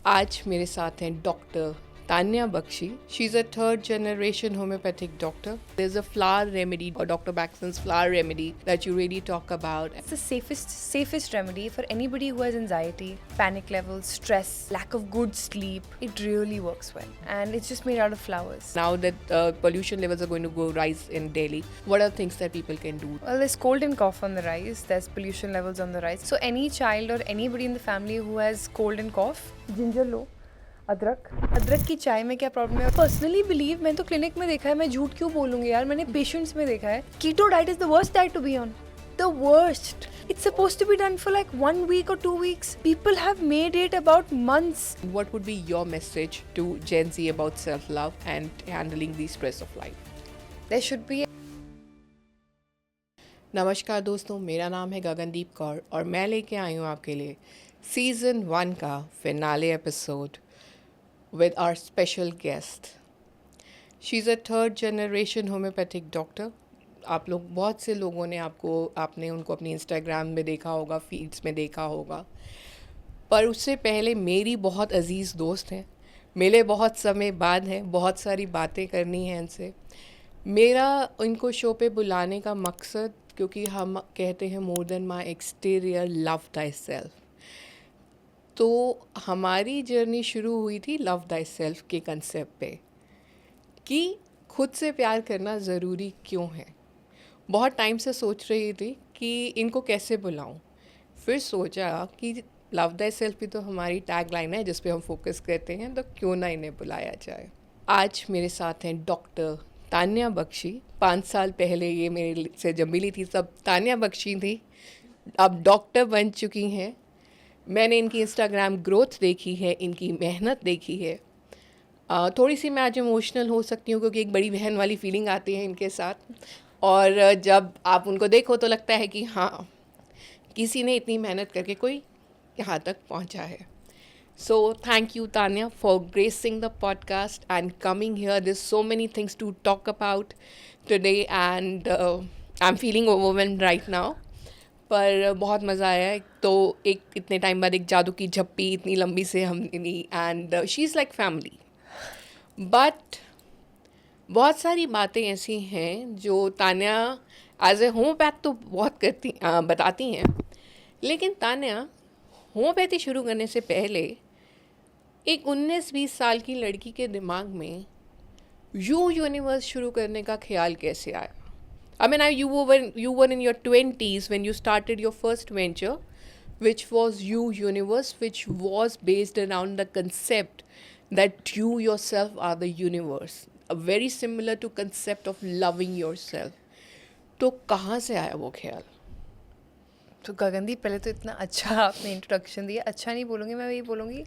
आज मेरे साथ हैं doctor Tanya Bakshi. She is a third generation homeopathic doctor. There's a flower remedy, or Dr. Baxton's flower remedy, that you really talk about. It's the safest remedy for anybody who has anxiety, panic levels, stress, lack of good sleep. It really works well, and it's just made out of flowers. Now that pollution levels are going to go rise in Delhi, what are things that people can do? Well, there's cold and cough on the rise. There's pollution levels on the rise. So any child or anybody in the family who has cold and cough, ginger लो, अदरक की चाय में क्या problem है? Personally believe, मैंने तो clinic में देखा है, मैं झूठ क्यों बोलूँगी यार, मैंने पेशेंट्स में देखा है, keto diet is the worst diet to be on. The worst. It's supposed to be done for like 1 week or 2 weeks. People have made it about months. What would be your message to Gen Z about self-love and handling the stress of life? There should be. नमस्कार दोस्तों, मेरा नाम है गगनदीप कौर और मैं लेके आई हूँ आपके लिए सीज़न 1 का finale episode with our special guest. She's a third generation homeopathic doctor. आप लोग बहुत से लोगों ने आपने उनको अपनी इंस्टाग्राम में देखा होगा, फीड्स में देखा होगा, पर उससे पहले मेरी बहुत अजीज़ दोस्त हैं, मिले बहुत समय बाद हैं, बहुत सारी बातें करनी हैं इनसे. मेरा इनको शो पे बुलाने का मकसद, क्योंकि हम कहते हैं मोर देन माई एक्सटीरियर लव दाई सेल्फ, तो हमारी जर्नी शुरू हुई थी लव दाई सेल्फ के कंसेप्ट पे कि खुद से प्यार करना ज़रूरी क्यों है. बहुत टाइम से सोच रही थी कि इनको कैसे बुलाऊं. फिर सोचा कि लव दाई सेल्फ भी तो हमारी टैग लाइन है जिस पे हम फोकस करते हैं, तो क्यों ना इन्हें बुलाया जाए. आज मेरे साथ हैं डॉक्टर तान्या बख्शी. 5 साल पहले ये मेरे से जब मिली थी तब तान्या बख्शी थी, अब डॉक्टर बन चुकी हैं. मैंने इनकी इंस्टाग्राम ग्रोथ देखी है, इनकी मेहनत देखी है. थोड़ी सी मैं आज इमोशनल हो सकती हूँ क्योंकि एक बड़ी बहन वाली फीलिंग आती है इनके साथ, और जब आप उनको देखो तो लगता है कि हाँ, किसी ने इतनी मेहनत करके कोई यहाँ तक पहुँचा है. So thank you Tanya for gracing the podcast and coming here. There's so many things to talk about today and I'm feeling overwhelmed right now. पर बहुत मज़ा आया है. तो एक इतने टाइम बाद एक जादू की झप्पी इतनी लंबी से हमने ली and she is like family. But बहुत सारी बातें ऐसी हैं जो तान्या एज ए होम्योपैथ तो बहुत बताती हैं, लेकिन तान्या होम्योपैथी शुरू करने से पहले एक 19-20 साल की लड़की के दिमाग में यूनिवर्स शुरू करने का ख्याल कैसे आया? I mean, you were in your 20s when you started your first venture, which was Universe, which was based around the concept that you yourself are the universe. Very similar to concept of loving yourself. तो कहाँ से आया वो ख्याल? तो गगनदीप, पहले तो इतना अच्छा आपने इंट्रोडक्शन दिया. अच्छा नहीं बोलूँगी, मैं वही बोलूँगी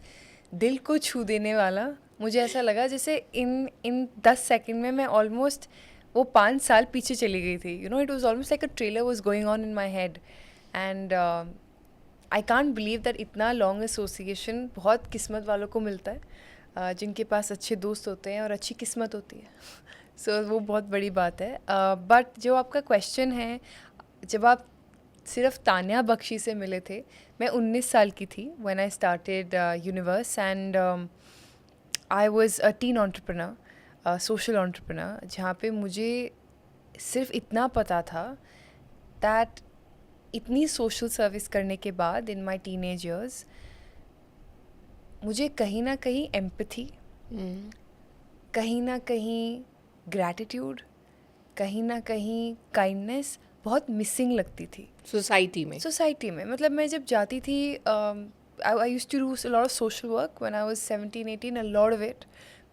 दिल को छू देने वाला. मुझे ऐसा लगा जैसे इन 10 सेकंड में मैं ऑलमोस्ट वो 5 साल पीछे चली गई थी. You know, it was almost like a trailer was going on in my head and I can't believe that इतना लॉन्ग एसोसिएशन बहुत किस्मत वालों को मिलता है, जिनके पास अच्छे दोस्त होते हैं और अच्छी किस्मत होती है. सो वो बहुत बड़ी बात है. बट जो आपका क्वेश्चन है, जब आप सिर्फ तान्या बख्शी से मिले थे, मैं 19 साल की थी when I started universe and I was a tin entrepreneur, social entrepreneur, जहाँ पे मुझे सिर्फ इतना पता था दैट इतनी सोशल सर्विस करने के बाद इन माय टीनेज इयर्स मुझे कहीं ना कहीं एम्पैथी, कहीं ना कहीं ग्रैटिट्यूड, कहीं ना कहीं काइंडनेस बहुत मिसिंग लगती थी सोसाइटी में. मतलब मैं जब जाती थी, I used to do a lot of social work when I was 17-18, a lot of it.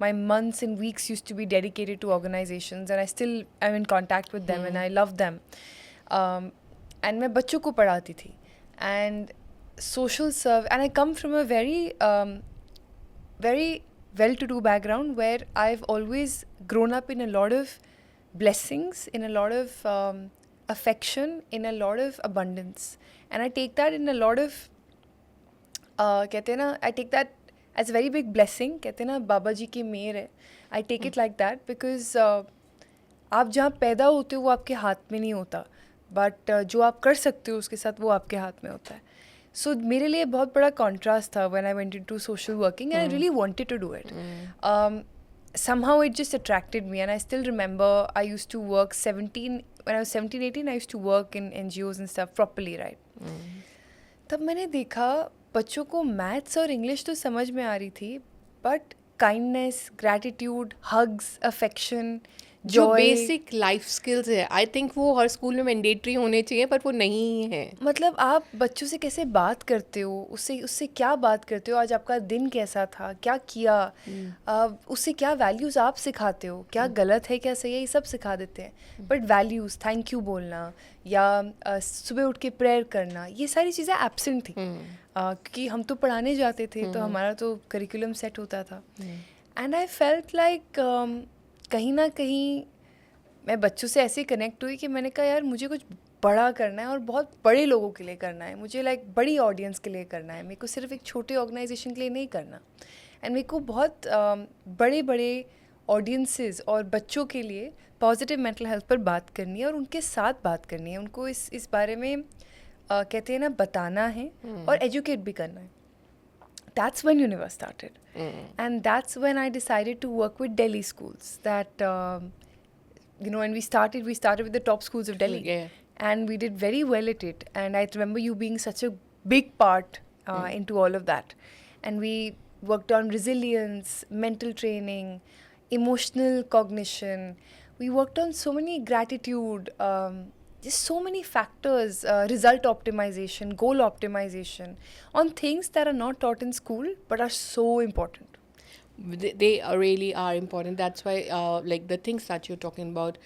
My months and weeks used to be dedicated to organizations and I still am in contact with them and I love them. And मैं बच्चों को पढ़ाती थी and social serve, and I come from a very well-to-do background where I've always grown up in a lot of blessings, in a lot of affection, in a lot of abundance, and I take that in a lot of कहते हैं ना, I take that as a very big blessing. कहते हैं ना बाबा जी की मेहर है. I take it like that because आप जहाँ पैदा होते हो वो आपके हाथ में नहीं होता, बट जो आप कर सकते हो उसके साथ वो आपके हाथ में होता है. सो मेरे लिए बहुत बड़ा कॉन्ट्रास्ट था when I went into social working and I really wanted to do it. Somehow it just attracted me, and I still remember I used to work 17 when I was 17 18 I used to work in NGOs and stuff properly, right? तब मैंने देखा बच्चों को maths और English तो समझ में आ रही थी, but kindness, gratitude, hugs, affection, जो जॉय, बेसिक लाइफ स्किल्स है आई थिंक वो हर स्कूल में मैंडेटरी होने चाहिए, पर वो नहीं है. मतलब आप बच्चों से कैसे बात करते हो, उससे उससे क्या बात करते हो, आज आपका दिन कैसा था, क्या किया, उससे क्या वैल्यूज़ आप सिखाते हो, क्या गलत है क्या सही है, ये सब सिखा देते हैं. बट वैल्यूज़, थैंक यू बोलना या सुबह उठ के प्रेयर करना, ये सारी चीज़ें एब्सेंट थी. क्योंकि हम तो पढ़ाने जाते थे, तो हमारा तो करिकुलम सेट होता था. एंड आई फेल्ट लाइक कहीं ना कहीं मैं बच्चों से ऐसे कनेक्ट हुई कि मैंने कहा यार मुझे कुछ बड़ा करना है और बहुत बड़े लोगों के लिए करना है, मुझे लाइक बड़ी ऑडियंस के लिए करना है, मेरे को सिर्फ एक छोटे ऑर्गेनाइजेशन के लिए नहीं करना. एंड मेरे को बहुत बड़े बड़े ऑडियंसेस और बच्चों के लिए पॉजिटिव मेंटल हेल्थ पर बात करनी है और उनके साथ बात करनी है, उनको इस बारे में कहते हैं ना बताना है और एजुकेट भी करना है. That's when Universe started. And that's when I decided to work with Delhi schools. That, when we started with the top schools of Delhi. Yeah. And we did very well at it. And I remember you being such a big part into all of that. And we worked on resilience, mental training, emotional cognition. We worked on so many gratitude, just so many factors, result optimization, goal optimization, on things that are not taught in school but are so important. They really are important. That's why like the things that you're talking about,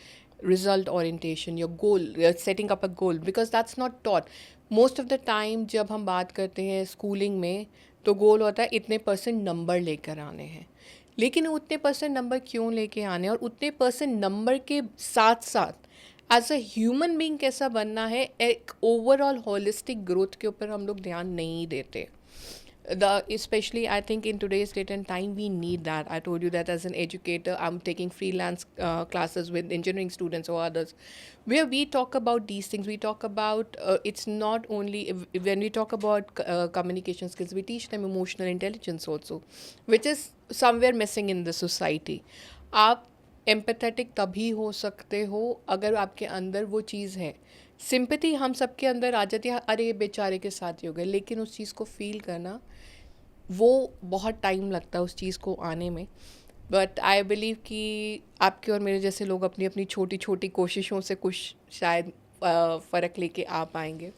result orientation, your goal, setting up a goal, because that's not taught. Most of the time जब हम बात करते हैं schooling में, तो गोल होता है इतने % नंबर लेकर आने हैं. लेकिन उतने % नंबर क्यों लेके आने हैं, और उतने % नंबर के साथ साथ एज अ ह्यूमन बीइंग कैसा बनना है, एक ओवरऑल होलिस्टिक ग्रोथ के ऊपर हम लोग ध्यान नहीं देते. Especially I think in today's date and time we need that. I told you that as an educator I'm taking freelance classes with engineering students or others where we talk about these things. We talk about it's not only when we talk about communication skills, we teach them emotional intelligence also, which is somewhere missing in the society. आप empathetic तभी हो सकते हो अगर आपके अंदर वो चीज़ है. सिंपैथी हम सबके अंदर आ जाती है, अरे बेचारे के साथ ही हो गए, लेकिन उस चीज़ को फील करना वो बहुत टाइम लगता है उस चीज़ को आने में. बट आई बिलीव कि आपके और मेरे जैसे लोग अपनी अपनी छोटी छोटी कोशिशों से कुछ शायद फ़र्क लेके आ पाएंगे.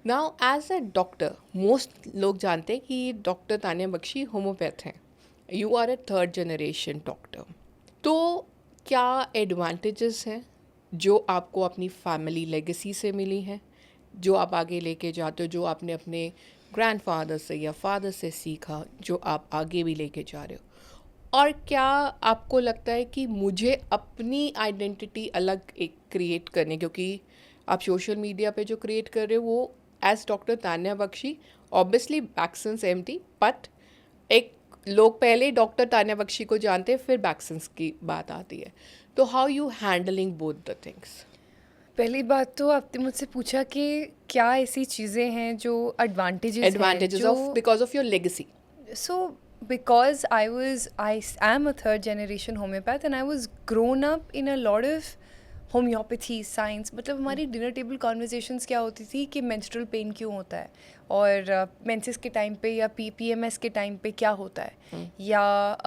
Now as a doctor, most लोग जानते हैं कि डॉक्टर तानिया बख्शी होम्योपैथ हैं. You are a 3rd generation doctor. तो क्या एडवांटेजेस हैं जो आपको अपनी फैमिली लेगेसी से मिली हैं, जो आप आगे लेके जाते हो, जो आपने अपने ग्रैंडफादर से या फादर से सीखा, जो आप आगे भी लेके जा रहे हो? और क्या आपको लगता है कि मुझे अपनी आइडेंटिटी अलग एक क्रिएट करने, क्योंकि आप सोशल मीडिया पे जो क्रिएट कर रहे हो वो as doctor Tania Bakshi, obviously vaccines empty, but एक लोग पहले डॉक्टर तानिया बख्शी को जानते हैं, फिर वैक्सीन्स की बात आती है. तो how you handling both the things? पहली बात तो आपने मुझसे पूछा कि क्या ऐसी चीज़ें हैं जो advantages of because of your legacy. So because I am a 3rd generation homeopath and I was grown up in a lot of homeopathy science. मतलब हमारी डिनर टेबल कॉन्वर्जेशंस क्या होती थी कि मेंस्ट्रुअल पेन क्यों होता है, और मेंसेस के टाइम पे या PMS के टाइम पे क्या होता है, या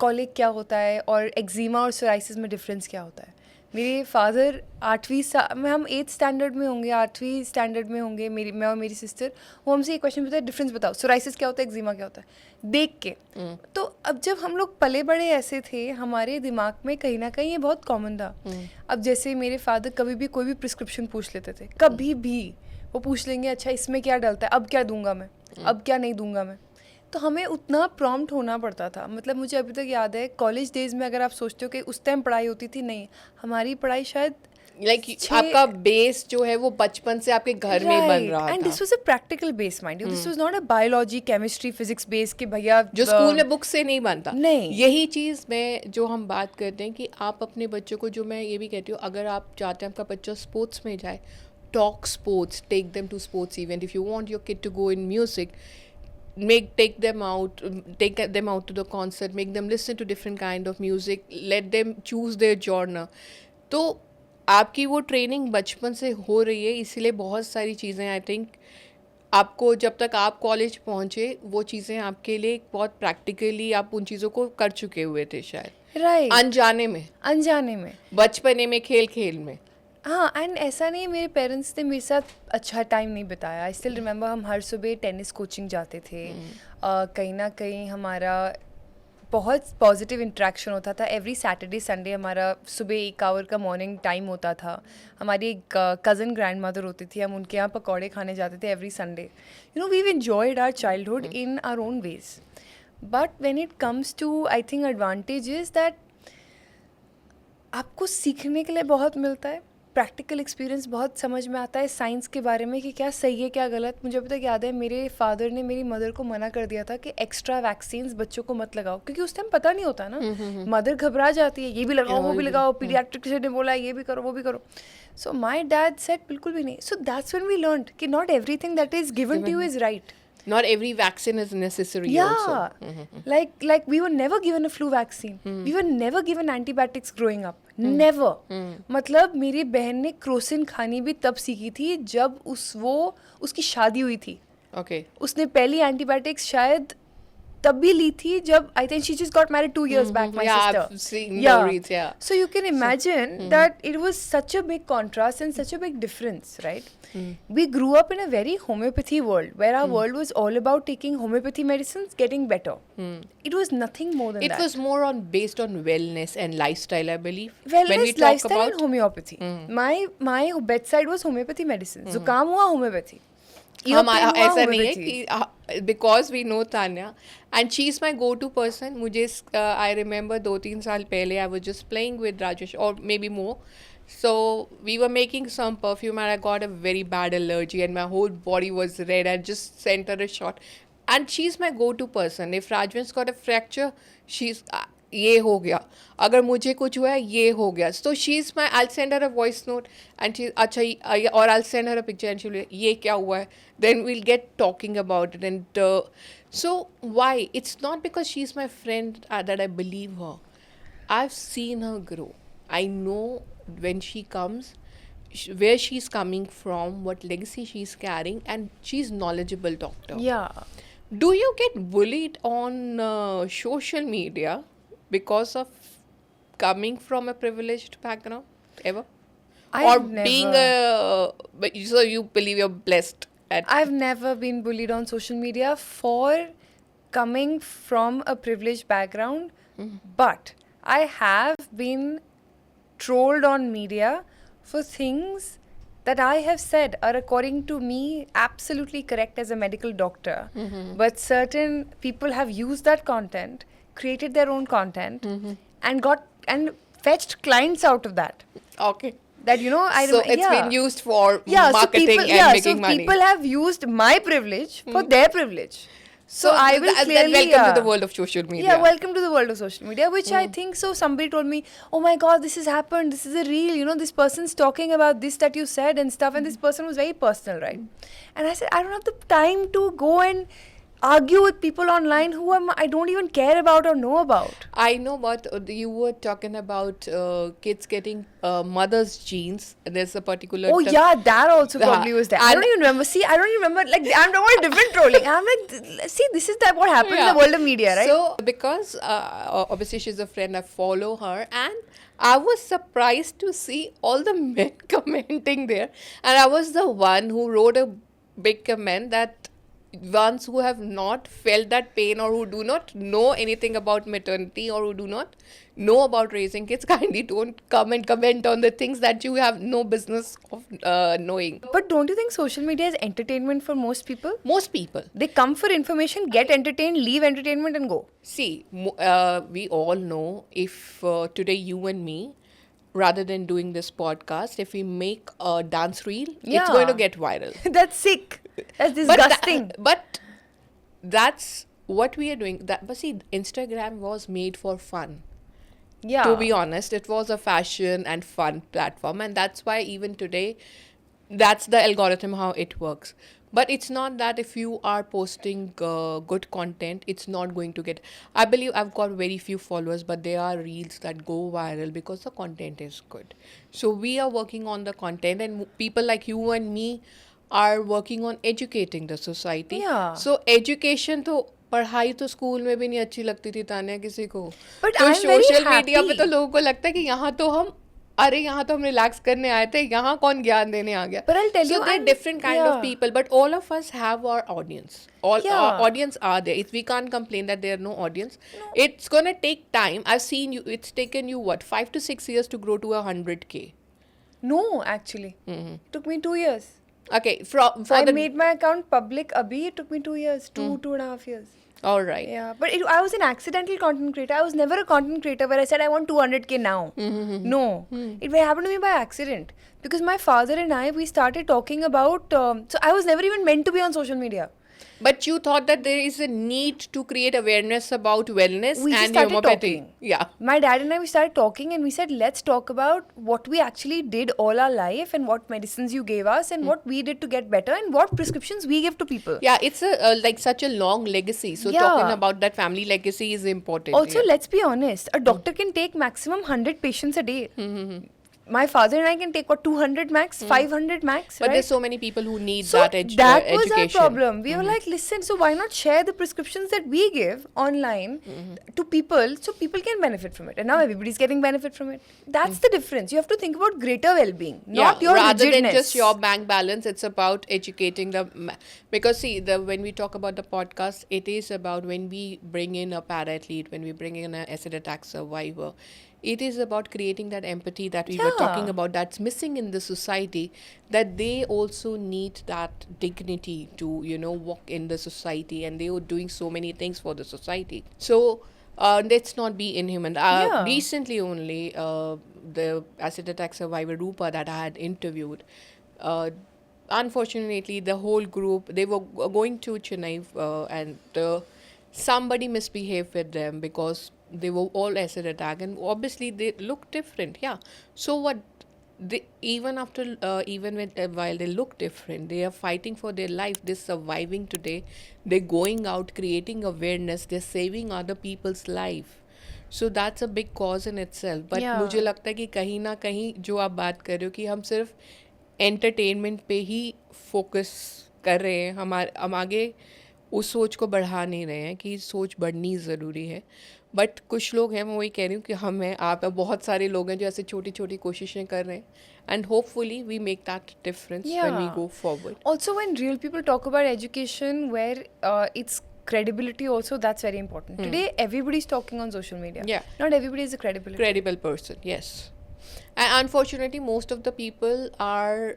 कॉलिक क्या होता है, और एक्जिमा और सोराइसिस में डिफरेंस क्या होता है. मेरे फादर 8वीं में, हम 8th स्टैंडर्ड में होंगे, 8वीं स्टैंडर्ड में होंगे, मैं और मेरी सिस्टर, वो हमसे ये क्वेश्चन पूछता है डिफरेंस बताओ, सोराइसिस क्या होता है, एक्जिमा क्या होता है, देख के. तो अब जब हम लोग पले बड़े ऐसे थे, हमारे दिमाग में कहीं ना कहीं ये बहुत कॉमन था. अब जैसे मेरे फादर कभी भी कोई भी प्रिस्क्रिप्शन पूछ लेते थे, कभी भी वो पूछ लेंगे, अच्छा इसमें क्या डलता है, अब क्या दूंगा मैं, अब क्या नहीं दूंगा मैं. तो हमें उतना प्रॉम्प्ट होना पड़ता था. मतलब मुझे अभी तक याद है कॉलेज डेज में, अगर आप सोचते हो कि उस टाइम पढ़ाई होती थी, नहीं, हमारी पढ़ाई शायद आपका बेस जो है वो बचपन से आपके घर में बन रहा था. And this was a practical base, mind you, this was not a biology, chemistry, physics base कि भैया जो स्कूल में बुक से नहीं बनता. नहीं, यही चीज़ में जो हम बात करते हैं कि आप अपने बच्चों को, जो मैं ये भी कहती हूँ, अगर आप चाहते हैं आपका बच्चा स्पोर्ट्स में जाए, talk sports, take them to sports event. If you want your kid to go in music, take them out, take them out to the concert, make them listen to different kind of music, let them choose their genre. तो आपकी वो training बचपन से हो रही है, इसीलिए बहुत सारी चीज़ें आई थिंक आपको जब तक आप कॉलेज पहुंचे वो चीज़ें आपके लिए बहुत प्रैक्टिकली आप उन चीज़ों को कर चुके हुए थे शायद, राइट, अनजाने में, बचपने में, खेल खेल में. हाँ. एंड ऐसा नहीं, मेरे पेरेंट्स ने मेरे साथ अच्छा टाइम नहीं बिताया. आई स्टिल रिमेंबर हम हर सुबह टेनिस कोचिंग जाते थे. कहीं ना कहीं हमारा बहुत पॉजिटिव इंट्रैक्शन होता था. एवरी सैटरडे संडे हमारा सुबह 1 आवर का मॉर्निंग टाइम होता था. हमारी एक कज़न ग्रैंड मदर होती थी, हम उनके यहाँ पकौड़े खाने जाते थे every Sunday. You know, we enjoyed our childhood in our own ways. But when it comes to, I think advantage is that आपको सीखने के लिए बहुत मिलता है. प्रैक्टिकल एक्सपीरियंस बहुत समझ में आता है साइंस के बारे में कि क्या सही है क्या गलत. मुझे अभी तक याद है मेरे फादर ने मेरी मदर को मना कर दिया था कि एक्स्ट्रा वैक्सीन्स बच्चों को मत लगाओ, क्योंकि उस टाइम पता नहीं होता ना. मदर घबरा जाती है, ये भी लगाओ वो भी लगाओ, पीडियाट्रिशियन ने बोला ये भी करो वो भी करो. सो माई डैड सेड बिल्कुल भी नहीं. So that's when we learned कि not everything that is given to you is right. Not every vaccine is necessary also. Like we were never given a flu vaccine. We were never given antibiotics growing up. Never. मतलब मेरी बहन ने Crocin खानी भी तब सीखी थी जब उसकी शादी हुई थी. Okay. उसने पहली एंटीबायोटिक्स शायद तब भी ली थी जब I think she just got married 2 years back, my sister. I've seen the reads, yeah. So you can imagine that it was such a big contrast and such a big difference, right? We grew up in a very homeopathy world where our world was all about taking homeopathy medicines, getting better. It was nothing more than that. It was more based on wellness and lifestyle, I believe. Wellness, when we talk lifestyle about and homeopathy. My bedside was homeopathy medicine. जुकाम हुआ homeopathy. हम ऐसा नहीं है कि because we know Tanya and she is my go to person. मुझे I remember 2-3 साल पहले I was just playing with Rajesh और maybe more. So we were making some perfume and I got a very bad allergy and my whole body was red. I just sent her a shot. And she's my go-to person. If Rajvan's got a fracture, she's ये हो गया. अगर मुझे कुछ हुआ है ये हो गया. So she's my, I'll send her a voice note and she अच्छा और I'll send her a picture and she'll be ये क्या हुआ है. Then we'll get talking about it and so why? It's not because she's my friend that I believe her. I've seen her grow. I know when she comes, where she's coming from, what legacy she's carrying, and she's knowledgeable doctor. Yeah. Do you get bullied on social media because of coming from a privileged background ever? Or being so you believe you're blessed at I've never been bullied on social media for coming from a privileged background, but I have been trolled on media for things that I have said are, according to me, absolutely correct as a medical doctor. But certain people have used that content, created their own content, and fetched clients out of that. Okay. That, you know, so it's been used for marketing and making money. So people have used my privilege for their privilege. So I will clearly... welcome to the world of social media. Yeah, welcome to the world of social media, which I think, so somebody told me, oh my God, this has happened, this is a reel, you know, this person's talking about this that you said and stuff, and this person was very personal, right? And I said, I don't have the time to go and argue with people online who I don't even care about or know about. I know, but you were talking about kids getting mother's genes. There's a particular... Oh yeah, that also probably was there. I don't even remember. See, I don't even remember. Like, I'm talking about different trolling. I'm like, see, this is what happens in the world of media, right? So, because obviously she's a friend, I follow her, and I was surprised to see all the men commenting there. And I was the one who wrote a big comment that ones who have not felt that pain or who do not know anything about maternity or who do not know about raising kids, kindly don't come and comment on the things that you have no business of knowing. But don't you think social media is entertainment for most people? Most people. They come for information, get entertained, leave entertainment and go. See, we all know if today you and me, rather than doing this podcast, if we make a dance reel, it's going to get viral. That's sick. That's disgusting. But that's what we are doing. But see, Instagram was made for fun. Yeah. To be honest, it was a fashion and fun platform. And that's why even today, that's the algorithm how it works. But it's not that if you are posting good content, it's not going to get. I believe I've got very few followers, but there are reels that go viral because the content is good. So we are working on the content, and people like you and me are working on educating the society. Yeah. So education तो पढ़ाई तो school में भी नहीं अच्छी लगती थी तान्या किसी को. But तो I'm very सोशल मीडिया पे happy. तो लोगों को लगता है कि यहाँ तो हम अरे यहाँ तो हम रिलैक्स करने आए थे, यहाँ कौन ज्ञान देने आ गया. But I'll tell So you, they're I'm- different kind of yeah. people, but all of us have our audience. All Yeah. our audience are there. We can't complain that there are no audience. It's gonna take time. I've seen you. It's taken you what 5 to 6 years to grow to 100K. No, actually. Took me 2 years. Okay, for I the made my account public abhi. It took me 2 years, 2.5 years. all right. Yeah, but I was an accidental content creator. I was never a content creator where I said I want 200K now. No, it happened to me by accident because my father and we started talking about. So I was never even meant to be on social media. But you thought that there is a need to create awareness about wellness We just and started homeopathy. talking. Yeah. My dad and we started talking and we said, let's talk about what we actually did all our life and what medicines you gave us and what we did to get better and what prescriptions we give to people. Yeah, it's a like such a long legacy. So Yeah. talking about that family legacy is important. Also, yeah. let's be honest, a doctor can take maximum 100 patients a day. My father and I can take 200 max, 500 max, But right? there's so many people who need So that, that was education. our problem. We were like, listen, so why not share the prescriptions that we give online to people so people can benefit from it? And now everybody's getting benefit from it. That's the difference. You have to think about greater well-being, not your rather rigidness. than just your bank balance, it's about educating because see, when we talk about the podcast, it is about when we bring in a para-athlete, when we bring in an acid attack survivor, it is about creating that empathy that we were talking Yeah. about that's missing in the society, that they also need that dignity to walk in the society, and they are doing so many things for the society. So let's not be inhuman. Yeah. Recently only the acid attack survivor Rupa that I had interviewed, unfortunately the whole group, they were going to Chennai and somebody misbehaved with them because they were all acid attack, and obviously they look different. Yeah, so what, they even after even when while they look different, they are fighting for their life, they're surviving today, they're going out creating awareness, they're saving other people's life. So that's a big cause in itself. But Yeah. मुझे लगता है कि कहीं ना कहीं जो आप बात कर रहे हो कि हम सिर्फ एंटरटेनमेंट पे ही फोकस कर रहे हैं, हम आगे उस सोच को बढ़ा नहीं रहे हैं कि सोच बढ़नी ज़रूरी है. बट कुछ लोग हैं, मैं वही कह रही हूँ कि हम हैं, आप हैं, बहुत सारे लोग हैं जो ऐसे छोटी छोटी कोशिशें कर रहे हैं, and hopefully we make that difference when we Yeah. Go forward. Also, when real people talk about education, where it's credibility also, that's very important. Today, everybody's talking on social media. Yeah. Not everybody is a credibility. Credible person, yes. And unfortunately, most of the people are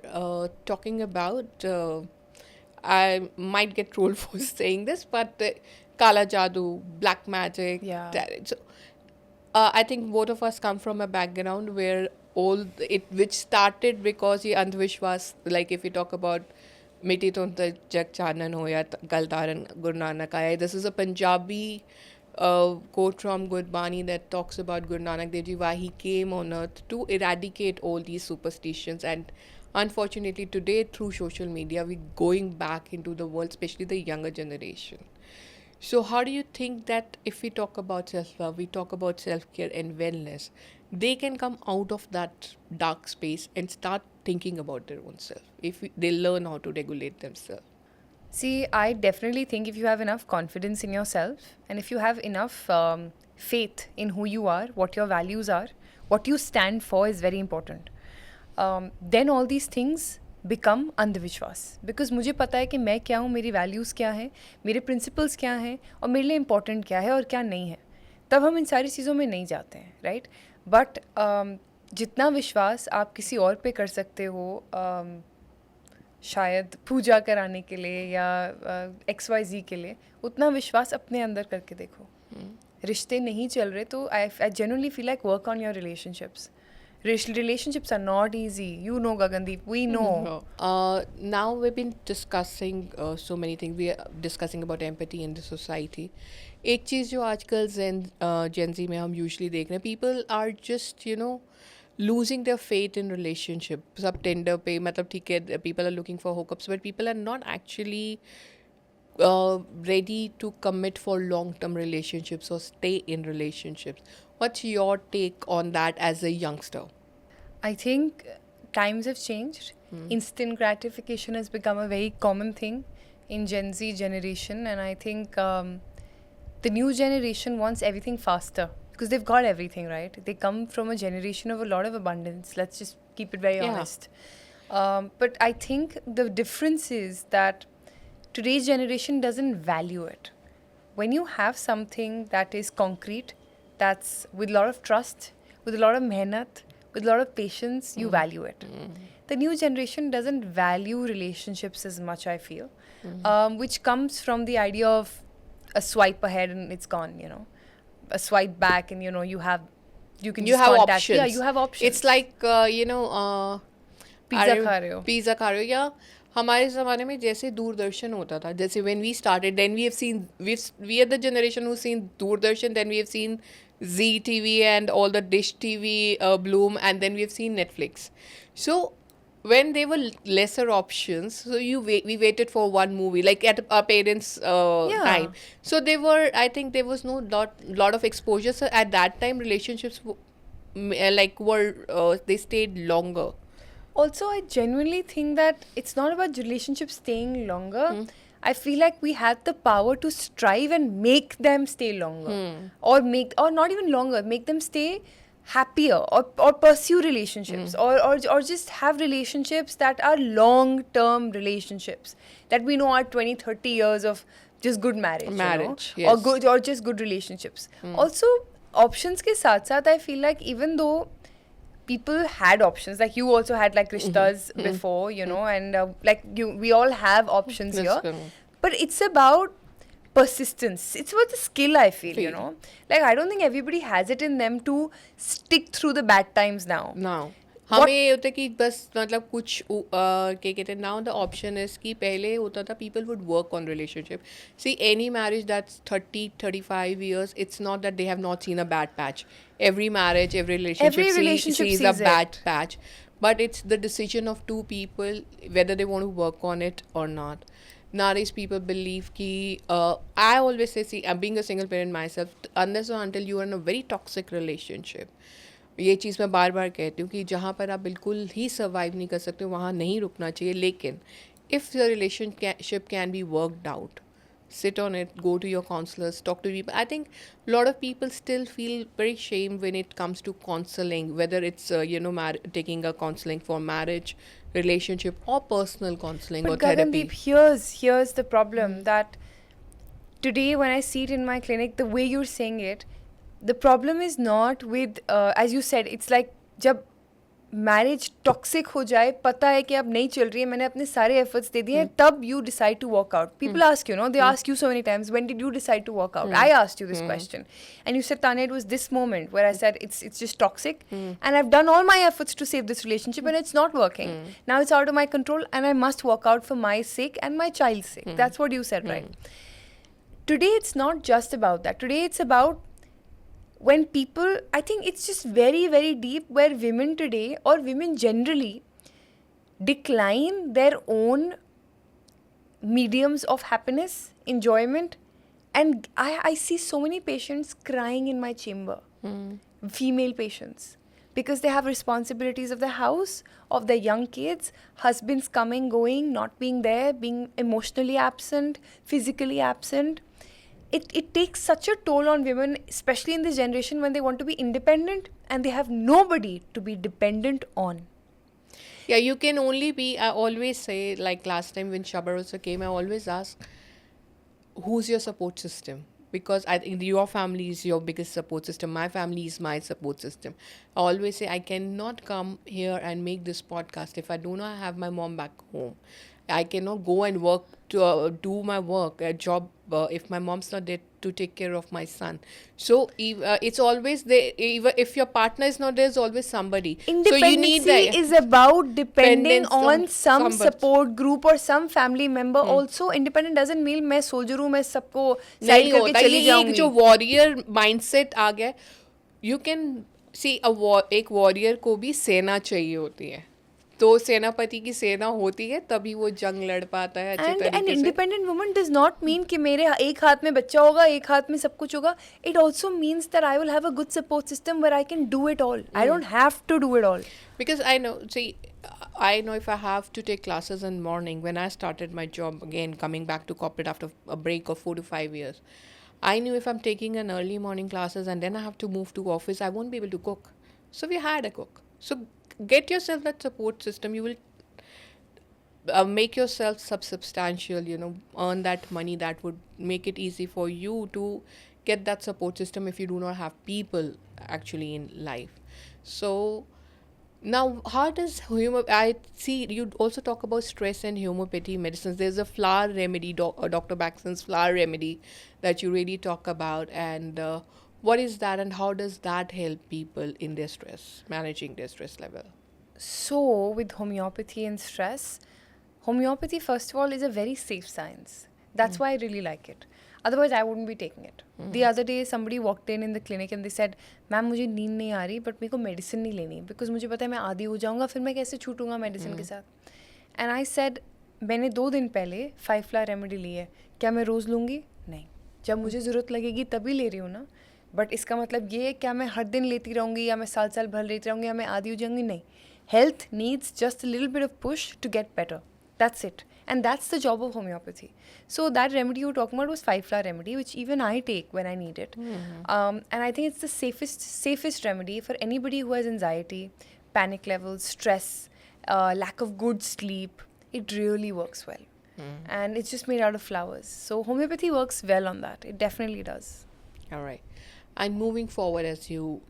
talking about. I might get trolled for saying this, but Kala Jadoo, black magic. Yeah. So, I think both of us come from a background where which started because ये अंधविश्वास, like if we talk about मिट्टी तो जग चानन हो या गलतारन गुरु नानक आया. This is a Punjabi quote from Gurbani that talks about Guru Nanak Dev Ji, why he came on earth to eradicate all these superstitions. And unfortunately today through social media we're going back into the world, especially the younger generation. So how do you think that if we talk about self-love, we talk about self-care and wellness, they can come out of that dark space and start thinking about their own self if they learn how to regulate themselves? See, I definitely think if you have enough confidence in yourself and if you have enough faith in who you are, what your values are, what you stand for is very important. Then all these things become अंधविश्वास, because मुझे पता है कि मैं क्या हूँ, मेरी values क्या हैं, मेरे प्रिंसिपल्स क्या हैं और मेरे लिए इम्पोर्टेंट क्या है और क्या नहीं है, तब हम इन सारी चीज़ों में नहीं जाते हैं, राइट. बट जितना विश्वास आप किसी और पे कर सकते हो, शायद पूजा कराने के लिए या XYZ के लिए, उतना विश्वास अपने अंदर करके देखो. रिश्ते नहीं चल रहे तो I genuinely feel like work on your relationships. Relationships are not easy. You know, Gagandeep. We know. Now we've been discussing so many things. We are discussing about empathy in the society. एक चीज़ जो आजकल Gen Z में हम usually देख रहे हैं, people are just losing their faith in relationship. सब Tinder पे मतलब ठीक है, people are looking for hookups, but people are not actually ready to commit for long-term relationships or stay in relationships. What's your take on that as a youngster? I think times have changed. Instant gratification has become a very common thing in Gen Z generation, and I think the new generation wants everything faster because they've got everything, right. They come from a generation of a lot of abundance. Let's just keep it very Yeah. honest. But I think the difference is that today's generation doesn't value it. When you have something that is concrete, that's with a lot of trust, with a lot of mehnat, with a lot of patience, you value it. The new generation doesn't value relationships as much, I feel, which comes from the idea of a swipe ahead and it's gone, you know, a swipe back and, you know, you can You just have contact. options. Yeah, you have options. It's like pizza खा रहे हो. Pizza खा रहे हो, या हमारे ज़माने में जैसे दूरदर्शन होता था, जैसे when we started, then we have seen, we are the generation who's seen Doordarshan, then we have seen Z TV and all the Dish TV bloom, and then we have seen Netflix. So when there were lesser options, so we waited for one movie, like at our parents' Yeah. time. So I think there was no lot of exposure. So at that time, relationships they stayed longer. Also, I genuinely think that it's not about relationships staying longer. I feel like we had the power to strive and make them stay longer, or not even longer, make them stay happier, or pursue relationships, or just have relationships that are long-term relationships that we know are 20-30 years of just good marriage, Marriage, you know, yes. or just good relationships. Also, options ke saath saath, I feel like even though people had options, like you also had like rishtas before, you know, and we all have options That's here, correct. but it's about persistence. It's about the skill, I feel, you know, like I don't think everybody has it in them to stick through the bad times now. Now हमें ये होता है कि बस मतलब कुछ क्या कहते हैं, now the option is कि पहले होता था people would work on relationship. See, any marriage that's 30-35 years, it's not that they have not seen a bad patch. Every marriage, every relationship sees a sees bad it. patch, but it's the decision of two people whether they want to work on it or not. Nowadays people believe कि I always say, see, I'm being a single parent myself, unless or until you are in a very toxic relationship, ये चीज़ मैं बार बार कहती हूँ कि जहाँ पर आप बिल्कुल ही सर्वाइव नहीं कर सकते वहाँ नहीं रुकना चाहिए. लेकिन if the relationship can be worked out, sit on it, go to your counselors, talk to people. I think a lot of people still feel very shame when it comes to counseling, whether it's taking a counseling for marriage, relationship, or personal counseling or But therapy. Gagandeep, here's the problem, that today when I see it in my clinic, the way you're saying it, the problem is not with, as you said, it's like जब marriage toxic हो जाए, पता है कि अब नहीं चल रही है, मैंने अपने सारे एफर्ट्स दे दिए हैं, तब you decide to walk out. People ask, you know, they ask you so many times, when did you decide to walk out? I asked you this question and you said, Tanya, it was this moment where I said it's just toxic and I've done all my efforts to save this relationship and it's not working. Now it's out of my control and I must walk out for my sake and my child's sake. That's what you said, right? Today it's not just about that. Today it's about when people, I think it's just very, very deep, where women today, or women generally, decline their own mediums of happiness, enjoyment, and I see so many patients crying in my chamber, female patients, because they have responsibilities of the house, of their young kids, husbands coming, going, not being there, being emotionally absent, physically absent. It takes such a toll on women, especially in this generation when they want to be independent and they have nobody to be dependent on. Yeah, you can only be, I always say, like last time when Shabar also came, I always ask, who's your support system? Because I think your family is your biggest support system. My family is my support system. I always say I cannot come here and make this podcast if I do not have my mom back home. I cannot go and work to do my work, a job, if my mom's not there to take care of my son. So it's always there. Even if your partner is not there, there's always somebody. So you need Independency is about depending dependence on on some somebody. support group or some family member. Also, independent doesn't mean मैं soldier हूँ, मैं सबको side नहीं करके होता. चली ये एक जो जाऊंगी. warrior mindset आ गया, you can सी एक वॉरियर को भी सेना चाहिए होती है, तो सेनापति की सेना होती है तभी वो जंग लड़ पाता है अच्छे एंड एन तरीके से. Independent woman does not mean कि मेरे एक हाथ में बच्चा होगा, एक हाथ में सब कुछ होगा. It also means that I will have a good support system where I can do it all. I don't have to do it all. Because I know if I have to take classes in morning, when I started my job again, coming back to corporate after a break of 4 to 5 years, I knew if I'm taking an early morning classes and then I have to move to office, I won't be able to cook. So we had a cook. So get yourself that support system. You will make yourself substantial, earn that money. That would make it easy for you to get that support system if you do not have people actually in life. So now, how does I see you also talk about stress and homeopathy medicines. There's a flower remedy, Dr. Baxton's flower remedy, that you really talk about. And what is that, and how does that help people in their stress, managing their stress level? So, with homeopathy and stress, homeopathy, first of all, is a very safe science. That's why I really like it. Otherwise, I wouldn't be taking it. The other day, somebody walked in the clinic and they said, ma'am मुझे नींद नहीं आ रही, but मेरे को medicine नहीं लेनी, because मुझे पता है मैं आदी हो जाऊँगा, फिर मैं कैसे छूटूंगा मेडिसिन के साथ. एंड आई सेड, मैंने 2 दिन पहले 5 फ्लावर रेमेडी ली है, क्या मैं रोज़ लूँगी? नहीं. जब मुझे ज़रूरत लगेगी तभी ले रही हूँ ना. बट इसका मतलब ये है क्या मैं हर दिन लेती रहूँगी, या मैं साल साल भर लेती रहूँगी, या मैं आदी हो जाऊँगी? नहीं. Health needs just a little bit of push to get better. That's it. And that's the job of homeopathy. So that remedy you were talking about was 5 flower remedy, which even I take when I need it. And I think it's the safest remedy for anybody who has anxiety, panic levels, stress, lack of good sleep. It really works well. And it's just made out of flowers. So homeopathy works well on that. It definitely does. All right. And moving forward, as you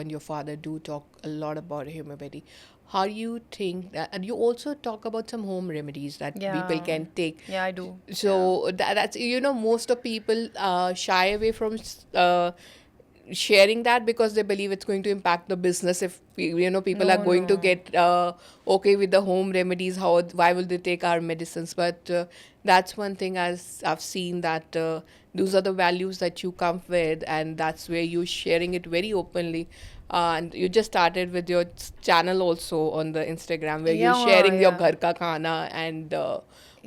and your father do talk a lot about homeopathy, how do you think that, and you also talk about some home remedies that people can take. Yeah, I do. So that's, most of people shy away from sharing that because they believe it's going to impact the business. If people are going to get okay with the home remedies, why will they take our medicines? But that's one thing as I've seen, that those are the values that you come with, and that's where you're sharing it very openly. And you just started with your channel also on the Instagram, where you're sharing your ghar ka khana and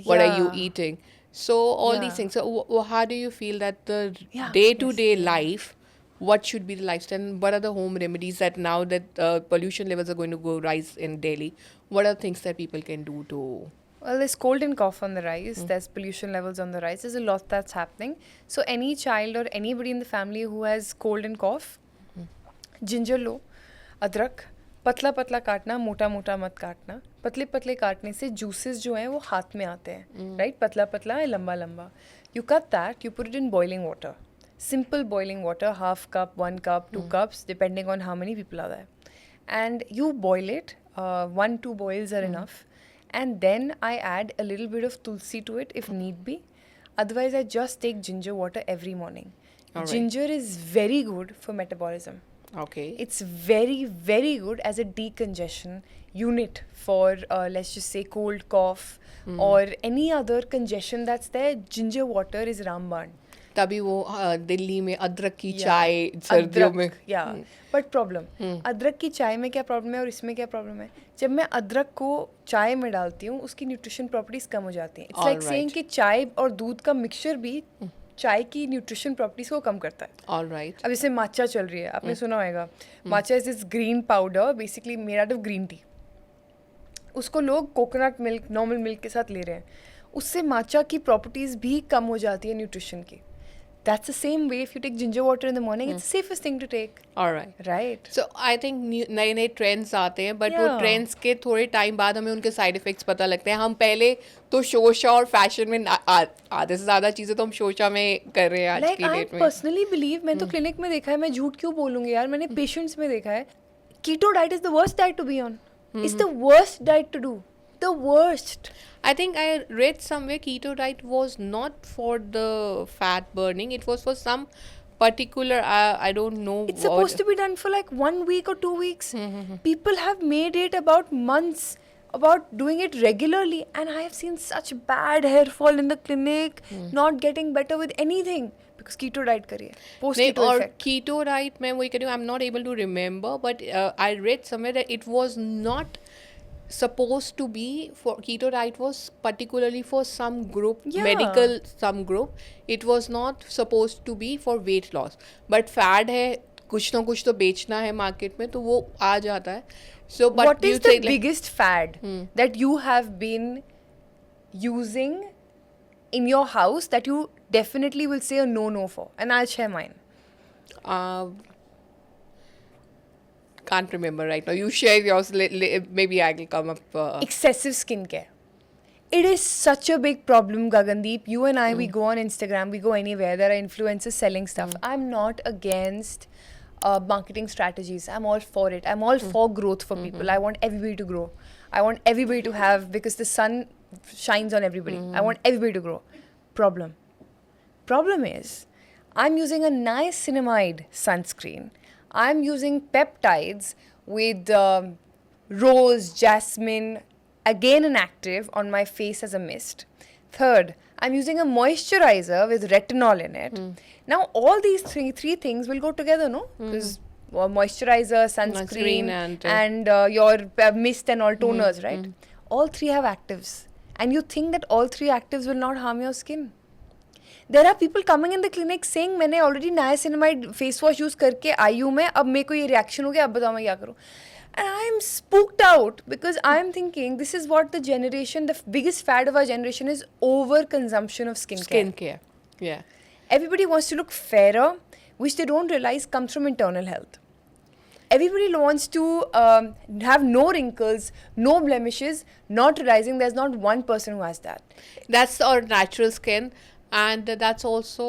what are you eating. So all these things. So how do you feel that the day-to-day life, what should be the lifestyle, and what are the home remedies that now that pollution levels are going to go rise in Delhi, what are things that people can do to... Well, there's cold and cough on the rise. There's pollution levels on the rise. There's a lot that's happening. So any child or anybody in the family who has cold and cough, ginger लो, अदरक, पतला पतला काटना, मोटा मोटा मत काटना. पतले पतले काटने से जूसेस जो हैं वो हाथ में आते हैं, राइट? पतला पतला है, लंबा लंबा. You cut that, you put it in boiling water. Simple boiling water, 1/2 cup, 1 cup, 2 cups, depending on how many people are there. And you boil it, 1-2 boils are enough. And then I add a little bit of tulsi to it if need be. Otherwise, I just take ginger water every morning. All right. Ginger is very good for metabolism. Okay. It's very, very good as a decongestion unit for, let's just say, cold, cough, or any other congestion that's there. Ginger water is रामबाण. तभी वो दिल्ली में अदरक की चाय सर्दियों में. But problem, अदरक की चाय में क्या प्रॉब्लम है और इसमें क्या प्रॉब्लम है? जब मैं अदरक को चाय में डालती हूँ, उसकी न्यूट्रिशन प्रॉपर्टीज कम हो जाती हैं. इट्स लाइक सेइंग कि चाय और दूध का मिक्सचर भी चाय की न्यूट्रिशन प्रॉपर्टीज को कम करता है. ऑलराइट. अब जैसे माचा चल रही है, आपने सुना होगा. Matcha is this green powder, basically made out of green tea. उसको लोग कोकोनट मिल्क, नॉर्मल मिल्क के साथ ले रहे हैं. उससे माचा की प्रॉपर्टीज भी कम हो जाती है न्यूट्रिशन की. That's the same way if you take ginger water in the morning, it's the safest thing to take. All right. Right. So I think नए नए ट्रेंड्स आते हैं, बट वो ट्रेंड्स के थोड़े टाइम बाद हमें उनके साइड इफेक्ट्स पता लगते हैं. हम पहले तो शोशा और फैशन में आधे से ज़्यादा चीज़ें तो हम शोशा में कर रहे हैं आज की डेट में. I personally believe, मैं तो क्लिनिक में देखा है, मैं झूठ क्यों बोलूँगी यार, मैंने पेशेंट्स में देखा है, keto diet is the worst diet to be on. It's the worst diet to do. The worst. I think I read somewhere keto diet was not for the fat burning. It was for some particular, I don't know. It's supposed to be done for like 1 week or 2 weeks. People have made it about months, about doing it regularly. And I have seen such bad hair fall in the clinic, not getting better with anything. Because keto diet करिए post नहीं, keto और effect keto diet मैं वही कह रही हूँ, I am not able to remember, but I read somewhere that it was not supposed to be for keto diet, was particularly for some group, Yeah. medical some group. It was not supposed to be for weight loss, but fad है, कुछ ना कुछ तो बेचना है market में, तो वो आ जाता है. So but what you is the say like, biggest fad that you have been using in your house that you definitely will say a no for? And I'll share mine. uh, can't remember right now. You share yours, maybe I will come up. Excessive skincare. It is such a big problem, Gagandeep. You and I, we go on Instagram, we go anywhere. There are influencers selling stuff. I'm not against marketing strategies. I'm all for it. I'm all for growth for people. I want everybody to grow. I want everybody to have, because the sun shines on everybody. I want everybody to grow. Problem is, I'm using a niacinamide sunscreen. I'm using peptides with rose, jasmine, again an active on my face as a mist. Third, I'm using a moisturizer with retinol in it. Now, all these three things will go together, no? Because moisturizer, sunscreen, and your mist and all toners, right? All three have actives. And you think that all three actives will not harm your skin. There are people coming in the clinic saying मैंने already niacinamide face wash use करके आई हूँ मैं, अब मेरे को ये reaction हो गया, अब बताओ मैं क्या करूँ. And I am spooked out because I am thinking this is what the generation, the biggest fad of our generation is overconsumption of skincare. Yeah. Everybody wants to look fairer, which they don't realize comes from internal health. Everybody wants to have no wrinkles, no blemishes, not realizing there's not one person who has that. That's our natural skin. And that's also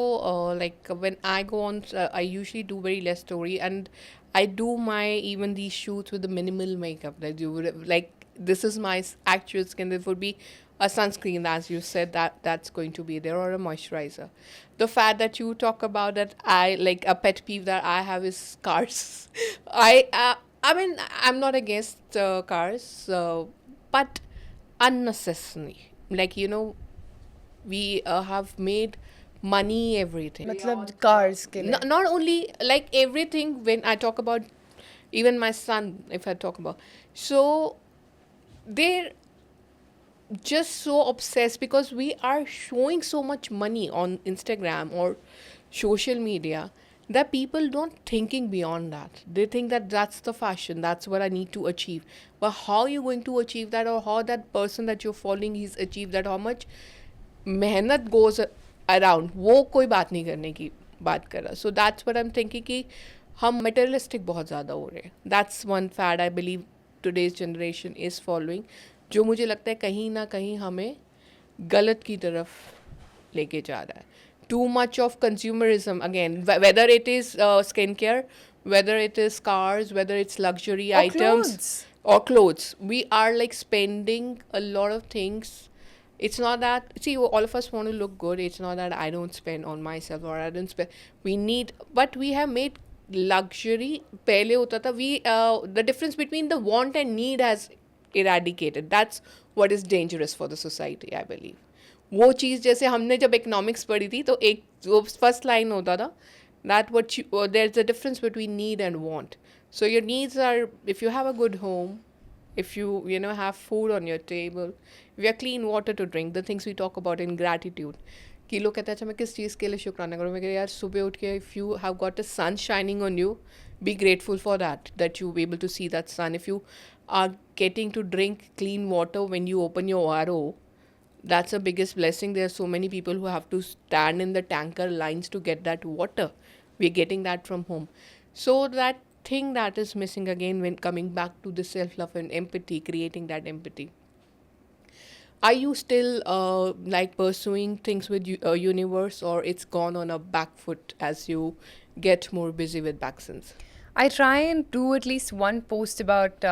like when I go on, I usually do very less story, and I do my even these shoots with the minimal makeup that you would like. This is my actual skin. There would be a sunscreen, as you said, that's going to be there, or a moisturizer. The fact that you talk about, that I like, a pet peeve that I have is scars. I mean, I'm not against cars, but unnecessary. Like, you know, we have made money everything. मतलब cars के लिए. Not only like everything, when I talk about even my son, if I talk about, so they're just so obsessed because we are showing so much money on Instagram or social media that people don't thinking beyond that. They think that that's the fashion, that's what I need to achieve. But how are you going to achieve that, or how that person that you're following he's achieved that, how much मेहनत goes around, वो कोई बात नहीं करने की बात कर रहा. So that's what I'm thinking कि हम materialistic बहुत ज़्यादा हो रहे हैं. That's one fad I believe today's generation is following, जो मुझे लगता है कहीं ना कहीं हमें गलत की तरफ लेके जा रहा है. Too much of consumerism again, whether it is skincare, whether it is cars, whether it's luxury Or items clothes. or clothes. We are like spending a lot of things. It's not that, see, all of us want to look good. It's not that I don't spend on myself or I don't spend. We need, but we have made luxury. पहले होता था, we the difference between the want and need has eradicated. That's what is dangerous for the society, I believe. वो चीज़ जैसे हमने जब economics पढ़ी थी, तो एक जो first line होता था, that what you, there's a difference between need and want. So your needs are, if you have a good home, if you know, have food on your table, if you have clean water to drink, the things we talk about in gratitude. कि लोग कहते हैं अच्छा मैं किस चीज़ के लिए शुक्राना करूँ. मैं कह यार सुबह उठ के, if you have got a sun shining on you, be grateful for that you be able to see that sun. If you are getting to drink clean water when you open your RO, that's the biggest blessing. There are so many people who have to stand in the tanker lines to get that water. We're getting that from home. So that thing that is missing again, when coming back to the self-love and empathy, creating that empathy. Are you still like pursuing things with universe, or it's gone on a back foot as you get more busy with vaccines? I try and do at least one post about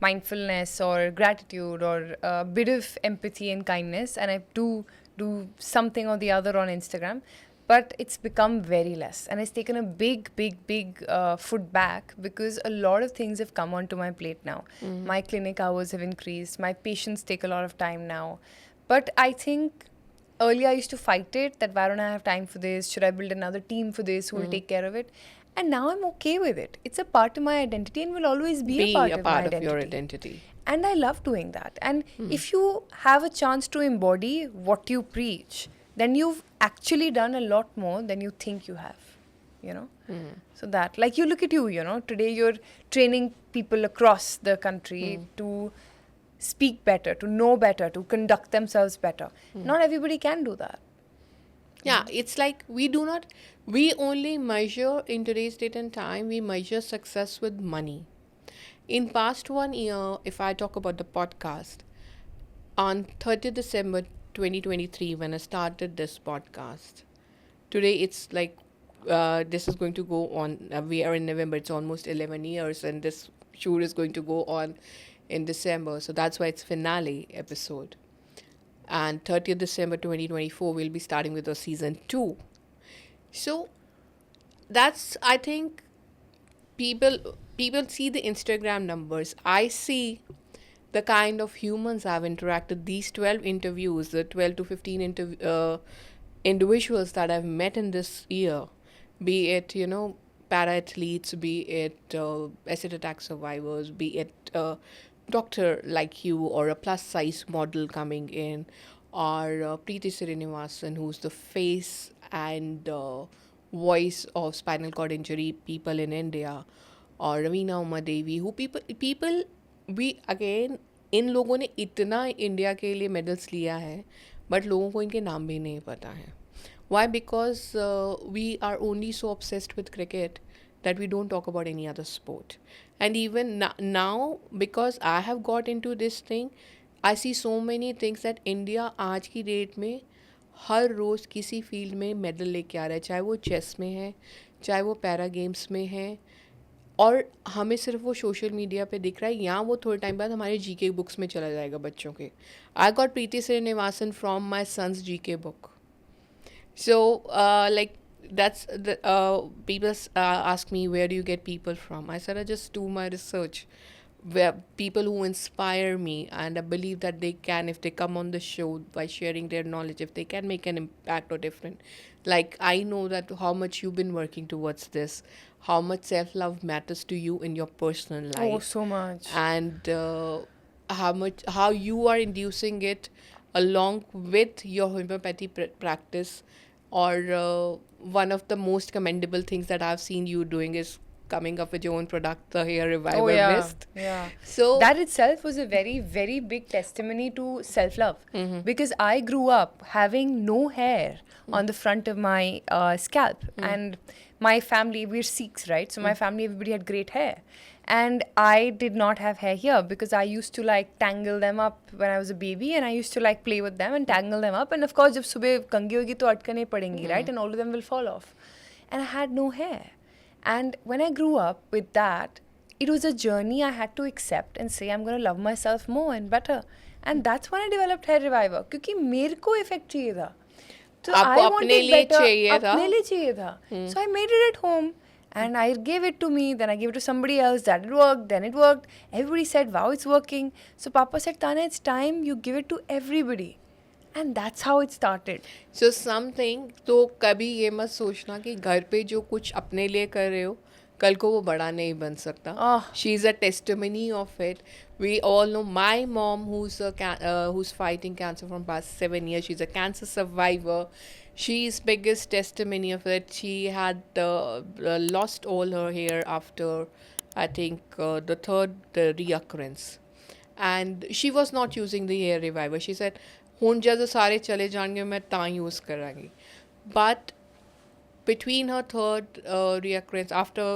mindfulness or gratitude or a bit of empathy and kindness, and I do something or the other on Instagram. But it's become very less, and it's taken a big foot back because a lot of things have come onto my plate now. My clinic hours have increased. My patients take a lot of time now. But I think earlier I used to fight it, that why don't I have time for this? Should I build another team for this who will take care of it? And now I'm okay with it. It's a part of my identity and will always be a Be part a of my part of identity. your identity. And I love doing that. And if you have a chance to embody what you preach, then you've actually done a lot more than you think you have, you know? So that, like, you look at you, you know, today you're training people across the country to speak better, to know better, to conduct themselves better. Not everybody can do that. Yeah, it's like we only measure in today's date and time, we measure success with money. In past 1 year, if I talk about the podcast, on 30th December 2023, when I started this podcast, today it's like, this is going to go on, we are in November, it's almost 11 years, and this shoot is going to go on in December. So that's why it's finale episode. And 30th December 2024, we'll be starting with the season 2. So that's, I think, people see the Instagram numbers. I see the kind of humans I've interacted. These 12 interviews, the 12 to 15 individuals that I've met in this year, be it, you know, para-athletes, be it acid attack survivors, be it doctor like you, or a plus size model coming in, or Preeti Srinivasan, who's the face and voice of spinal cord injury people in India, और Raveena Uma Devi, who people we again, इन लोगों ने इतना India के लिए medals लिया है, but लोगों को इनके नाम भी नहीं पता है. Why? Because we are only so obsessed with cricket that we don't talk about any other sport. And even now, because I have got into this thing, I see so many things that India आज की date में हर रोज़ किसी field में medal लेके आ रहा है, चाहे वो चेस में है, चाहे वो पैरा गेम्स में है, और हमें सिर्फ वो सोशल मीडिया पे दिख रहा है, या वो थोड़े टाइम बाद हमारे जीके बुक्स में चला जाएगा बच्चों के. I got Preeti Srinivasan from my son's GK book. So, like, that's the people ask me, where do you get people from? I said, I just do my research. Where people who inspire me, and I believe that they can, if they come on the show by sharing their knowledge, if they can make an impact or different. Like, I know that how much you've been working towards this, how much self-love matters to you in your personal life. Oh, so much. And how you are inducing it along with your homeopathy practice. Or one of the most commendable things that I've seen you doing is coming up with your own product, the Hair Reviver Mist. Yeah. So that itself was a very, very big testimony to self-love. Because I grew up having no hair on the front of my scalp. And my family, we're Sikhs, right? So my family, everybody had great hair. And I did not have hair here because I used to like tangle them up when I was a baby, and I used to like play with them and tangle them up. And of course, जब सुबह कंघी होगी तो अटकने पड़ेंगी, right? And all of them will fall off. And I had no hair. And when I grew up with that, it was a journey I had to accept and say, I'm going to love myself more and better. And that's when I developed Hair Reviver. क्योंकि मेरे को effect चाहिए था. So I wanted better. अपने लिए चाहिए था. So I made it at home. And I gave it to me, then I gave it to somebody else, that it worked, then it worked. Everybody said, wow, it's working. So Papa said, Tanya, it's time you give it to everybody. And that's how it started. So something, तो कभी ये मत सोचना कि घर पे जो कुछ अपने लिए कर रहे हो, कल को वो बड़ा नहीं बन सकता. She is a testimony of it. We all know my mom, who's fighting cancer from past 7 years. She's a cancer survivor. She's biggest testimony of it. She had lost all her hair after, I think, the third reoccurrence. And she was not using the Hair Reviver. She said, "Hun jado sare chale jaange, main taan use karangi." But between her third reoccurrence, after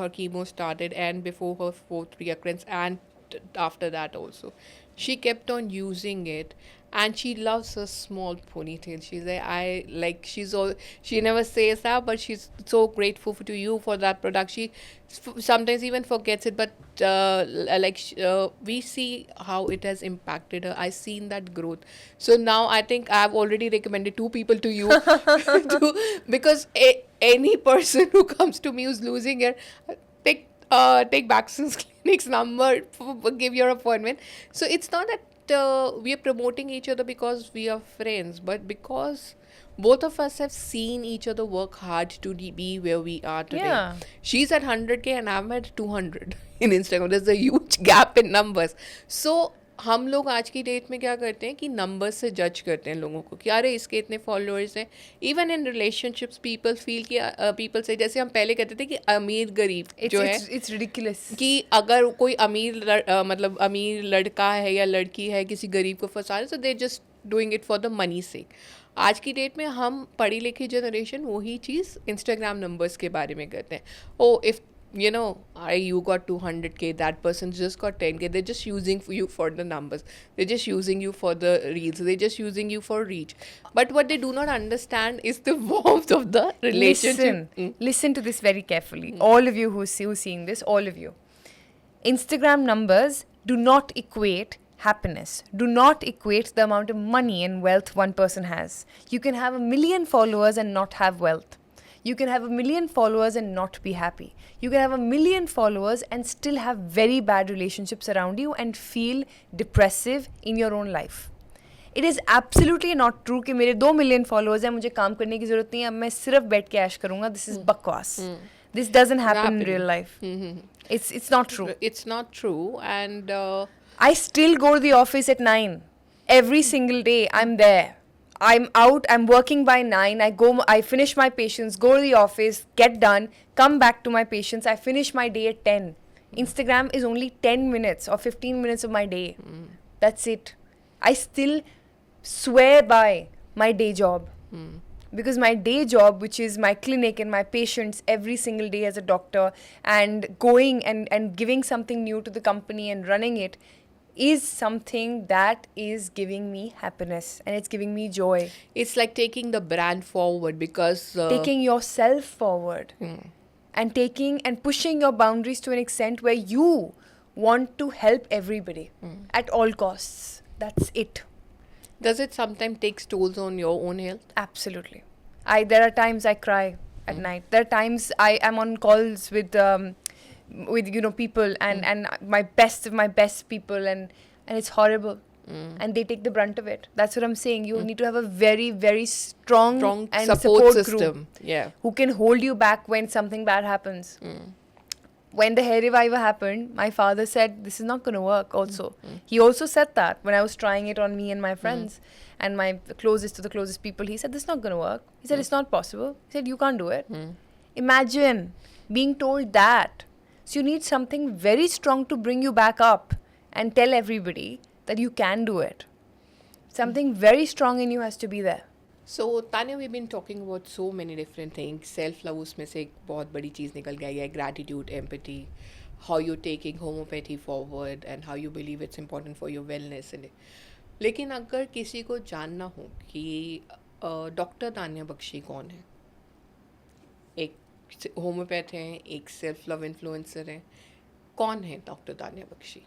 her chemo started, and before her fourth reoccurrence, and after that also, she kept on using it. And she loves her small ponytail. She's like, she never says that, but she's so grateful to you for that product. She sometimes even forgets it, but we see how it has impacted her. I've seen that growth. So now I think I've already recommended 2 people to you, because any person who comes to me who's losing hair, take Baxton's Clinic's number, give your appointment. So it's not that we are promoting each other because we are friends, but because both of us have seen each other work hard to be where we are today. Yeah. She's at 100K and I'm at 200 in Instagram. There's a huge gap in numbers. So हम लोग आज की date में क्या करते हैं कि numbers से जज करते हैं लोगों को कि अरे इसके इतने फॉलोअर्स हैं. Even in relationships people feel कि पीपल से, जैसे हम पहले कहते थे कि अमीर गरीब जो है, It's ridiculous. कि अगर कोई मतलब अमीर लड़का है या लड़की है किसी गरीब को फंसा रहे, so they just doing it for the money sake. आज की डेट में हम पढ़ी लिखी जनरेशन वही चीज़ इंस्टाग्राम नंबर्स के बारे में करते हैं. ओ if you know, you got 200K, that person just got 10K. They're just using you for the numbers. They're just using you for the reels. They're just using you for reach. But what they do not understand is the warmth of the relationship. Listen to this very carefully. All of you who's seeing this, all of you. Instagram numbers do not equate happiness. Do not equate the amount of money and wealth one person has. You can have 1 million followers and not have wealth. You can have 1 million followers and not be happy. You can have 1 million followers and still have very bad relationships around you and feel depressive in your own life. It is absolutely not true कि मेरे 2 million followers हैं, मुझे काम करने की ज़रूरत नहीं है, अब मैं सिर्फ बैठ के ऐश करूँगा. This is बकवास. This doesn't happen in real life. It's not true. It's not true. And I still go to the office at 9. Every single day I'm there. I'm out, I'm working by 9, I finish my patients, go to the office, get done, come back to my patients, I finish my day at 10. Instagram is only 10 minutes or 15 minutes of my day. That's it. I still swear by my day job. Because my day job, which is my clinic and my patients every single day as a doctor, and going and giving something new to the company and running it, is something that is giving me happiness and it's giving me joy. It's like taking the brand forward because taking yourself forward and taking and pushing your boundaries to an extent where you want to help everybody at all costs. That's it. Does it sometimes take tolls on your own health? Absolutely. There are times I cry at night. There are times I am on calls with people and my best of my best people and it's horrible. And they take the brunt of it. That's what I'm saying. You need to have a very, very strong and support system. Group who can hold you back when something bad happens. When the hair revival happened, my father said, this is not going to work also. He also said that when I was trying it on me and my friends and my closest to the closest people. He said, this is not going to work. He said, it's not possible. He said, you can't do it. Imagine being told that. So you need something very strong to bring you back up and tell everybody that you can do it. Something very strong in you has to be there. So Tanya, we've been talking about so many different things. Self-love उसमें से एक बहुत बड़ी चीज़ निकल गई है. Gratitude, empathy, how you're taking homeopathy forward and how you believe it's important for your wellness. लेकिन अगर किसी को जानना हो कि डॉक्टर तान्या बख्शी कौन है, एक होम्योपैथ हैं, एक सेल्फ लव इन्फ्लुएंसर हैं, कौन है डॉक्टर तान्या बख्शी,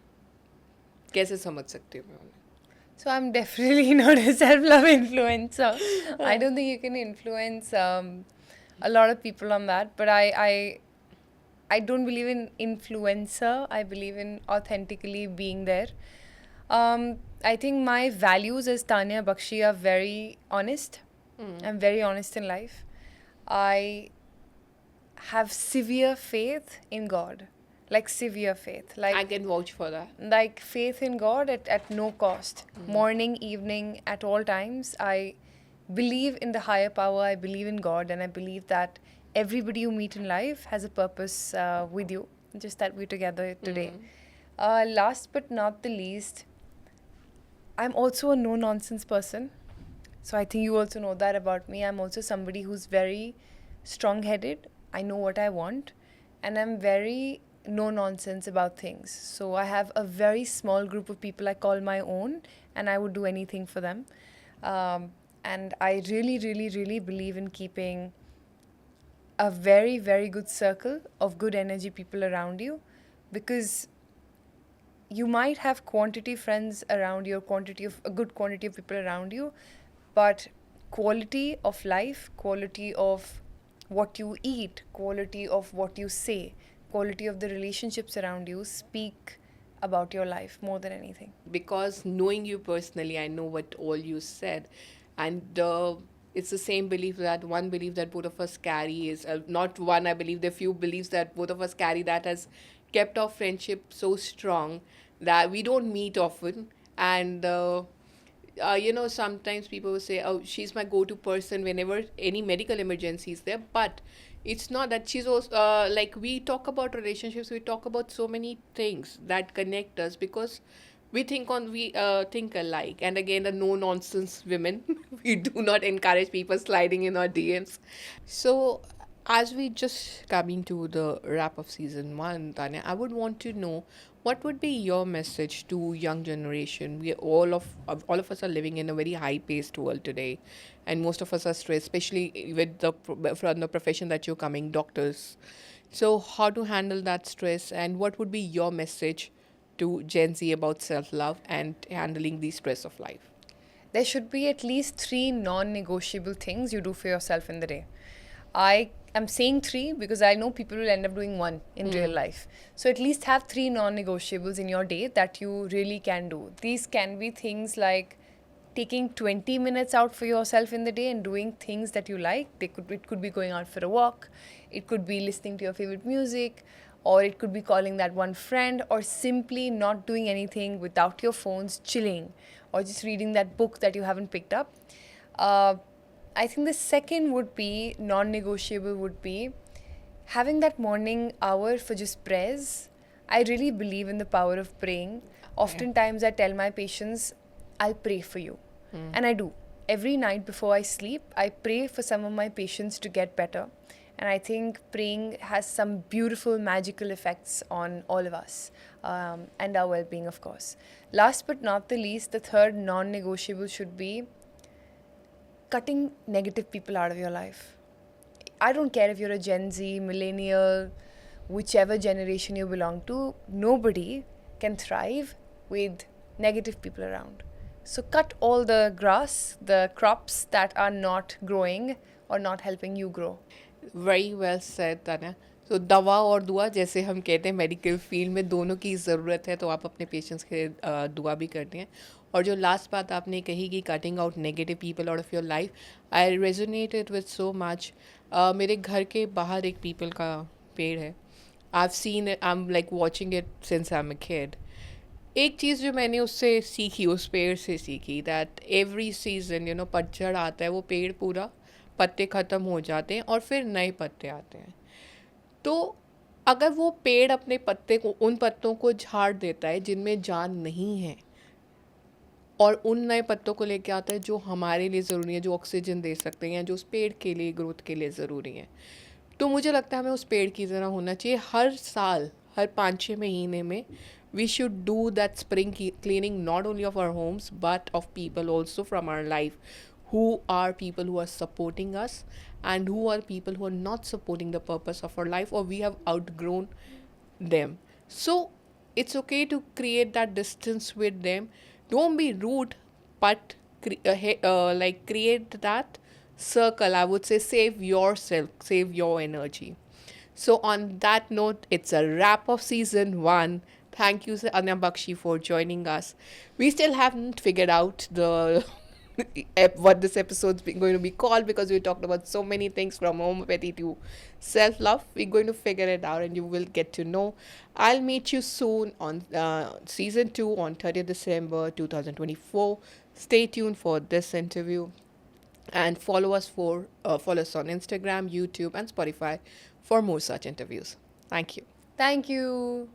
कैसे समझ सकते हो उन्हें? So I'm definitely not a self-love influencer. I don't think you can influence a lot of people on that. But I don't believe in influencer. I believe in authentically being there. I think my values as Tanya Bakshi are very honest. I'm very honest in life. I have severe faith in God. Like severe faith. Like I can vouch for that. Like faith in God at no cost. Morning, evening, at all times. I believe in the higher power. I believe in God. And I believe that everybody you meet in life has a purpose with you. Just that we're together today. Last but not the least, I'm also a no-nonsense person. So I think you also know that about me. I'm also somebody who's very strong-headed. I know what I want. And I'm very no-nonsense about things. So I have a very small group of people I call my own. And I would do anything for them. And I really, really, really believe in keeping a very, very good circle of good energy people around you. Because you might have quantity friends around you, a good quantity of people around you, but quality of life, quality of what you eat, quality of what you say, quality of the relationships around you speak about your life more than anything. Because knowing you personally, I know what all you said, and it's the same belief that one belief that both of us carry is not one. I believe the few beliefs that both of us carry that has kept our friendship so strong that we don't meet often, and sometimes people will say, "Oh, she's my go-to person whenever any medical emergency is there." But it's not that she's also like we talk about relationships. We talk about so many things that connect us because we think alike. And again, the no nonsense women. We do not encourage people sliding in our DMs. So as we just coming to the wrap of season one, Tanya, I would want to know what would be your message to young generation. We all of us are living in a very high paced world today, and most of us are stressed, especially with from the profession that you're coming, doctors. So how to handle that stress, and what would be your message to Gen Z about self love and handling the stress of life? There should be at least 3 non-negotiable things you do for yourself in the day. I am saying 3 because I know people will end up doing 1 in real life. So at least have 3 non-negotiables in your day that you really can do. These can be things like taking 20 minutes out for yourself in the day and doing things that you like. It could be going out for a walk, it could be listening to your favorite music, or it could be calling that one friend, or simply not doing anything without your phones, chilling, or just reading that book that you haven't picked up. Uh, I think the second would be non negotiable, would be having that morning hour for just prayers. I really believe in the power of praying. Oftentimes, I tell my patients, I'll pray for you. And I do. Every night before I sleep, I pray for some of my patients to get better. And I think praying has some beautiful, magical effects on all of us, and our well being, of course. Last but not the least, the third non negotiable should be cutting negative people out of your life. I don't care if you're a Gen Z, millennial, whichever generation you belong to, nobody can thrive with negative people around. So cut all the grass, the crops that are not growing or not helping you grow. Very well said Tanya. तो दवा और दुआ, जैसे हम कहते हैं medical field में दोनों की ज़रूरत है, तो आप अपने पेशेंट्स के दुआ भी करते हैं. और जो लास्ट बात आपने कही कि cutting out negative people out of your life, I resonated with so much. मेरे घर के बाहर एक पीपल का पेड़ है. I seen I am like watching it since I am a kid. एक चीज़ जो मैंने उससे सीखी, उस पेड़ से सीखी, दैट एवरी सीजन पतझड़ आता है, वो पेड़ पूरा पत्ते ख़त्म हो जाते हैं और फिर नए पत्ते आते हैं. तो अगर वो पेड़ अपने पत्ते को, उन पत्तों को झाड़ देता है जिनमें जान नहीं है, और उन नए पत्तों को लेके आता है जो हमारे लिए ज़रूरी है, जो ऑक्सीजन दे सकते हैं, जो उस पेड़ के लिए, ग्रोथ के लिए ज़रूरी है, तो मुझे लगता है हमें उस पेड़ की तरह होना चाहिए. हर साल, हर 5-6 महीने में we should do that spring cleaning, not only of our homes but of people also from our life, who are people who are supporting us and who are people who are not supporting the purpose of our life, or we have outgrown them. So it's okay to create that distance with them. Don't be rude, but like create that circle. I would say save yourself, save your energy. So on that note, it's a wrap of season 1. Thank you, Anya Bakshi, for joining us. We still haven't figured out the what this episode's going to be called, because we talked about so many things from homeopathy to self-love. We're going to figure it out and you will get to know. I'll meet you soon on season 2 on 30th December 2024. Stay tuned for this interview and follow us on Instagram, YouTube and Spotify for more such interviews. Thank you. Thank you.